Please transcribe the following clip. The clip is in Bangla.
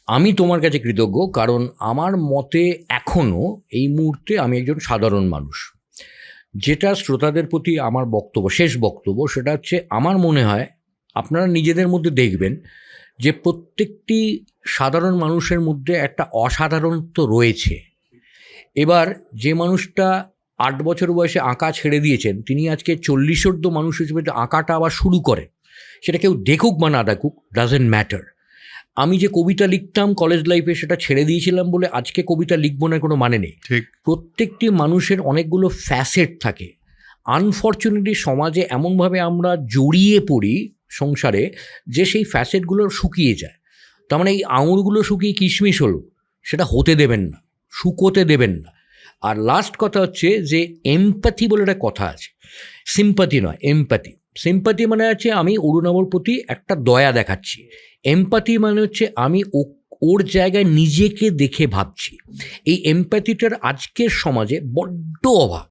আমি তোমার কাছে কৃতজ্ঞ, কারণ আমার মতে এখনও এই মুহূর্তে আমি একজন সাধারণ মানুষ। যেটা শ্রোতাদের প্রতি আমার বক্তব্য, শেষ বক্তব্য, সেটা হচ্ছে আমার মনে হয় আপনারা নিজেদের মধ্যে দেখবেন যে প্রত্যেকটি সাধারণ মানুষের মধ্যে একটা অসাধারণত্ব রয়েছে। এবার যে মানুষটা 8 বছর বয়সে আঁকা ছেড়ে দিয়েছেন, তিনি আজকে 40ঊর্ধ্ব মানুষ হিসেবে আঁকাটা আবার শুরু করেন। সেটা কেউ দেখুক বা না দেখুক, ডাজেন্ট ম্যাটার। আমি যে কবিতা লিখতাম কলেজ লাইফে, সেটা ছেড়ে দিয়েছিলাম বলে আজকে কবিতা লিখবো না, কোনো মানে নেই। ঠিক। প্রত্যেকটি মানুষের অনেকগুলো ফ্যাসেট থাকে। আনফর্চুনেটলি সমাজে এমনভাবে আমরা জড়িয়ে পড়ি সংসারে যে সেই ফ্যাসেটগুলো শুকিয়ে যায়। তার মানে এই আঙুরগুলো শুকিয়ে কিশমিশ হলো, সেটা হতে দেবেন না, শুকোতে দেবেন না। আর লাস্ট কথা হচ্ছে যে এমপ্যাথি বলে একটা কথা আছে, সিম্প্যাথি নয়, এমপ্যাথি। সিম্প্যাথি মানে হচ্ছে আমি অরুণাবর প্রতি একটা দয়া দেখাচ্ছি। এমপ্যাথি মানে হচ্ছে আমি ওর জায়গায় নিজেকে দেখে ভাবছি। এই এমপ্যাথিটার আজকের সমাজে বড্ড অভাব।